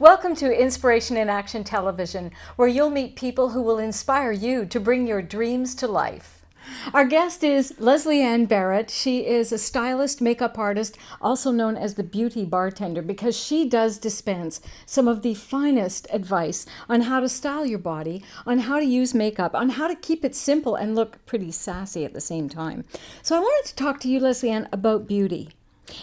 Welcome to Inspiration in Action Television, where you'll meet people who will inspire you to bring your dreams to life. Our guest is Leslie Ann Barrett. She is a stylist, makeup artist, also known as the beauty bartender, because she does dispense some of the finest advice on how to style your body, on how to use makeup, on how to keep it simple and look pretty sassy at the same time. So I wanted to talk to you, Leslie Ann, about beauty.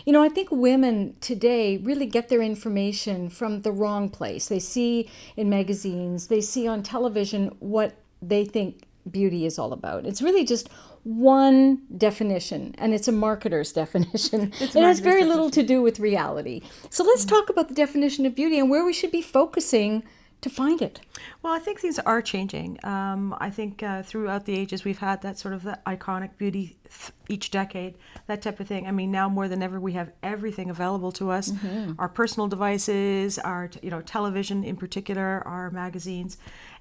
You know, I think women today really get their information from the wrong place. They see in magazines, they see on television what they think beauty is all about. It's really just one definition, and it's a marketer's definition. It has very little to do with reality. So let's talk about the definition of beauty and where we should be focusing to find it. Well, I think things are changing. I think throughout the ages we've had that sort of that iconic beauty each decade, that type of thing. I mean, now more than ever we have everything available to us. Our personal devices, our television in particular, our magazines.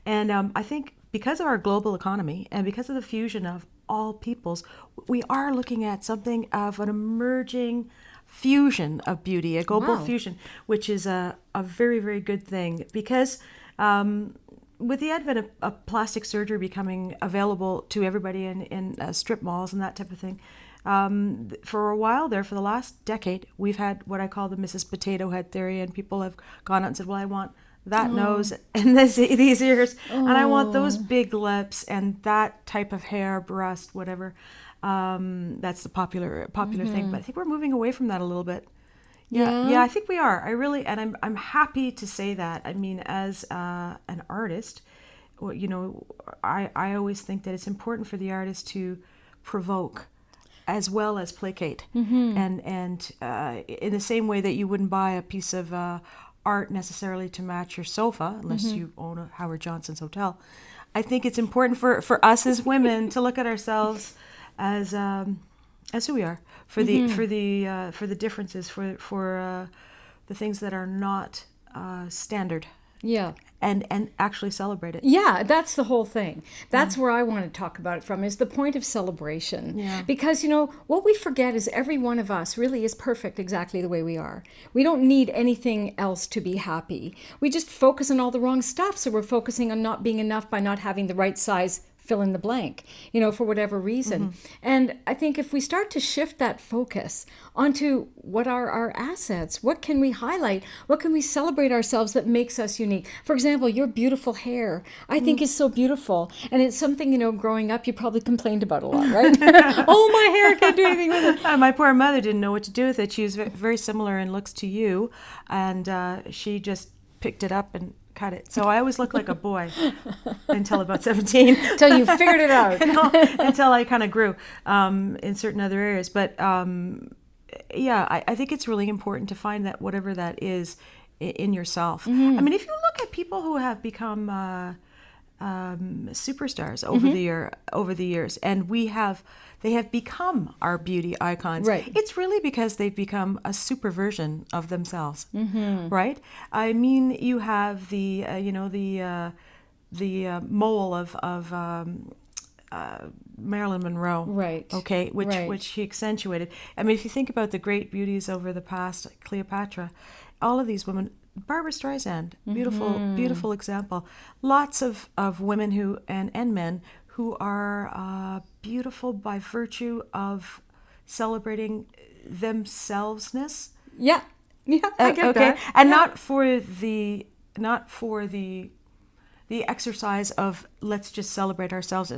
And I think because of our global economy and because of the fusion of all peoples, we are looking at something of an emerging fusion of beauty, a global fusion, which is a very, very good thing because with the advent of plastic surgery becoming available to everybody in strip malls and that type of thing, for a while there, for the last decade, we've had what I call the Mrs. Potato Head theory, and people have gone out and said, well, I want that nose and these ears, and I want those big lips and that type of hair, breast, whatever. That's the popular thing, but I think we're moving away from that a little bit. Yeah, I think we are. I really, and I'm happy to say that. I mean, as an artist, I always think that it's important for the artist to provoke as well as placate, and in the same way that you wouldn't buy a piece of art necessarily to match your sofa unless you own a Howard Johnson's hotel. I think it's important for us as women to look at ourselves as who we are, for the differences, for the things that are not standard. Yeah. And actually celebrate it. Yeah, that's the whole thing. That's where I want to talk about it from, is the point of celebration. Yeah. Because, what we forget is every one of us really is perfect exactly the way we are. We don't need anything else to be happy. We just focus on all the wrong stuff. So we're focusing on not being enough by not having the right size fill in the blank, for whatever reason. And I think if we start to shift that focus onto what are our assets, what can we highlight, what can we celebrate ourselves that makes us unique? For example, your beautiful hair, I think is so beautiful. And it's something, growing up, you probably complained about a lot, right? Oh, my hair, I can't do anything with it. My poor mother didn't know what to do with it. She was very similar in looks to you, and she just picked it up and cut it. So I always looked like a boy until about 17. Until you figured it out. Until I kind of grew in certain other areas. But I think it's really important to find that whatever that is in yourself. I mean, if you look at people who have become superstars over the years, and they have become our beauty icons. Right. It's really because they've become a super version of themselves, right? I mean, you have the mole of Marilyn Monroe, right? Okay, which she accentuated. I mean, if you think about the great beauties over the past, like Cleopatra, all of these women. Barbara Streisand, beautiful example. Lots of women who and men who are beautiful by virtue of celebrating themselvesness. Yeah, I get that. And not for the exercise of let's just celebrate ourselves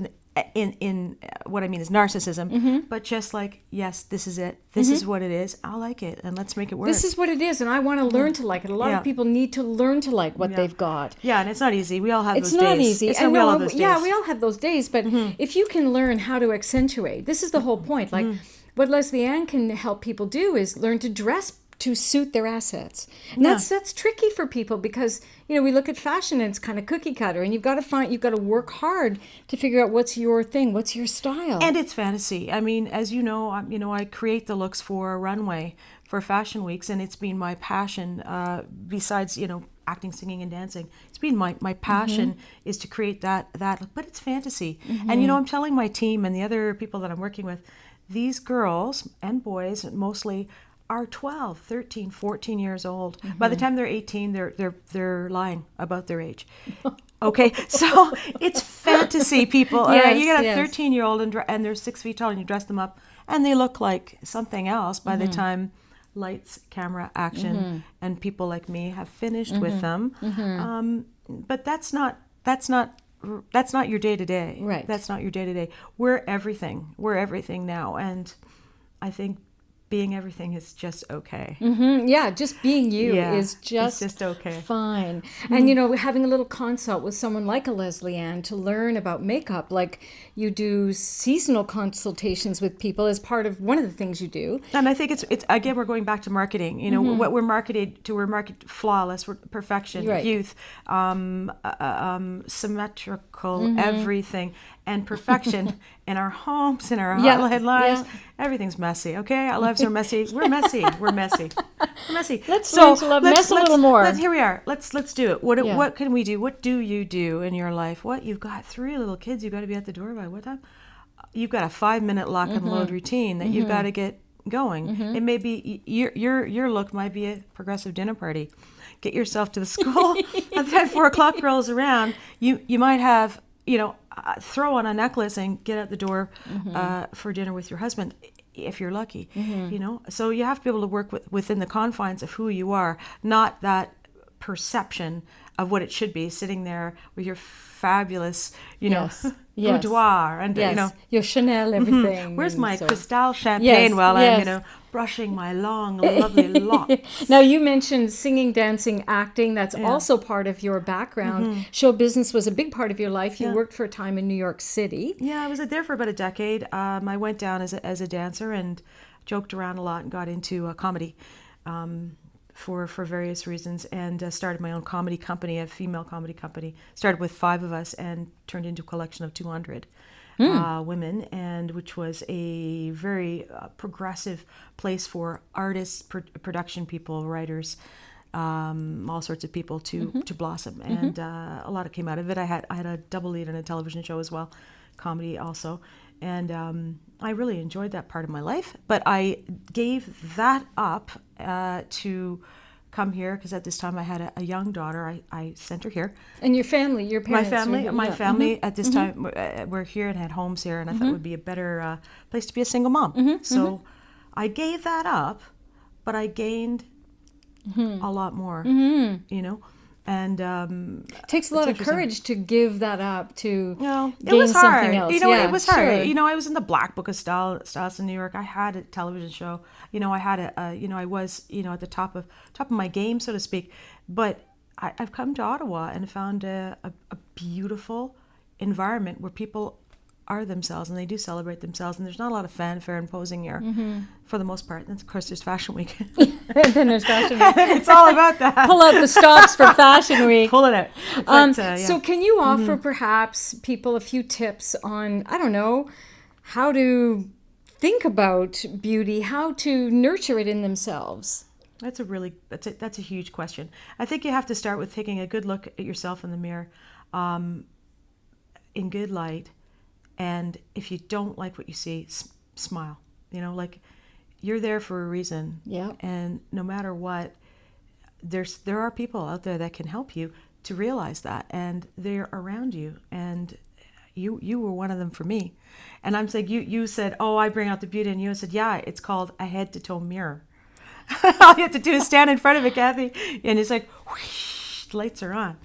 in what I mean is narcissism, but just like, yes, this is it. This is what it is. I like it, and let's make it work. This is what it is, and I want to learn to like it. A lot of people need to learn to like what they've got. Yeah, and it's not easy. We all have those days. It's not easy. We all have those days. Yeah, we all have those days, but if you can learn how to accentuate, this is the whole point. Like what Leslie Ann can help people do is learn to dress to suit their assets. And that's tricky for people because, we look at fashion and it's kind of cookie cutter, and you've got to work hard to figure out what's your thing, what's your style. And it's fantasy. I mean, as you know, I create the looks for a runway for fashion weeks, and it's been my passion, besides, acting, singing, and dancing. It's been my passion is to create that look, but it's fantasy. And, I'm telling my team and the other people that I'm working with, these girls and boys mostly are 12, 13, 14 years old. By the time they're 18, they're lying about their age. Okay, so it's fantasy, people. All right, you got a 13-year-old and they're 6 feet tall, and you dress them up, and they look like something else by the time lights, camera, action, and people like me have finished with them. But that's not your day to day. Right. That's not your day to day. We're everything. We're everything now, and I think being everything is just okay. Yeah, just being you is just okay. Fine. And you know, having a little consult with someone like a Leslie Ann to learn about makeup, like you do seasonal consultations with people as part of one of the things you do. And I think it's again, we're going back to marketing. You know, what we're marketed flawless, perfection, youth, symmetrical, everything, and perfection in our homes, in our lives. Everything's messy. Okay, our lives are messy. We're messy. We're messy. We're messy. Let's learn to love mess a little more. Here we are. Let's do it. What can we do? What do you do in your life? You've got 3 little kids. You've got to be at the door by what time? You've got a 5-minute lock and load routine that you've got to get going. It may be your look might be a progressive dinner party. Get yourself to the school. By the time 4 o'clock rolls around, you might have, throw on a necklace and get out the door for dinner with your husband, if you're lucky. So you have to be able to work within the confines of who you are, not that perception of what it should be, sitting there with your fabulous, boudoir and your Chanel everything. Where's my Cristal champagne while I'm brushing my long, lovely locks? Now, you mentioned singing, dancing, acting. That's also part of your background. Show business was a big part of your life. You worked for a time in New York City. Yeah, I was there for about a decade. I went down as a dancer and joked around a lot and got into comedy for various reasons, and started my own comedy company, a female comedy company. Started with 5 of us and turned into a collection of 200. Women, and which was a very progressive place for artists, production people, writers, all sorts of people to blossom. And a lot came out of it. I had a double lead on a television show as well, comedy also. And I really enjoyed that part of my life. But I gave that up to come here because at this time I had a young daughter. I sent her here. And your family, your parents? My family at this time were here and had homes here, and I thought it would be a better place to be a single mom. So I gave that up, but I gained a lot more, And it takes a lot of courage to give that up to it was hard. Something else. It was hard. Sure. I was in the Black Book of Styles in New York. I had a television show. I had I was at the top of my game, so to speak. But I've come to Ottawa and found a beautiful environment where people are themselves and they do celebrate themselves, and there's not a lot of fanfare and posing here for the most part. And of course there's Fashion Week. And then there's Fashion Week. It's all about that. Pull out the stops for Fashion Week. Pull it out. But, So can you offer perhaps people a few tips on, I don't know, how to think about beauty, how to nurture it in themselves? That's a huge question. I think you have to start with taking a good look at yourself in the mirror, in good light. And if you don't like what you see, smile. You're there for a reason. Yeah. And no matter what, there are people out there that can help you to realize that, and they're around you. And you were one of them for me. And I'm saying, you said, oh, I bring out the beauty in you. I said, yeah, it's called a head to toe mirror. All you have to do is stand in front of it, Kathy, and it's like, whoosh, the lights are on.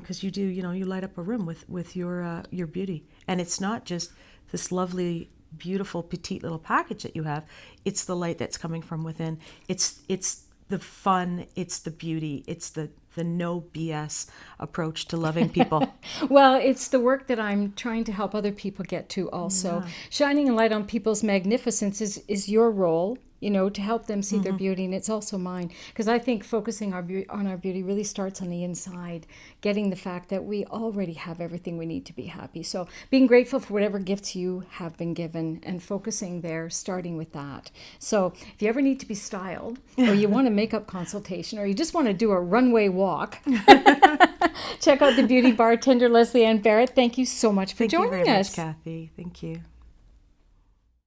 Because you do, you light up a room with your beauty. And it's not just this lovely, beautiful, petite little package that you have. It's the light that's coming from within. It's the fun. It's the beauty. It's the no BS approach to loving people. Well, it's the work that I'm trying to help other people get to also. Yeah. Shining a light on people's magnificence is your role, to help them see their beauty, and it's also mine. Because I think focusing on our beauty really starts on the inside, getting the fact that we already have everything we need to be happy. So being grateful for whatever gifts you have been given and focusing there, starting with that. So if you ever need to be styled, or you want a makeup consultation, or you just want to do a runway walk, check out the beauty bartender, Leslie Ann Barrett. Thank you so much for joining us. Thank you very much, Kathy. Thank you.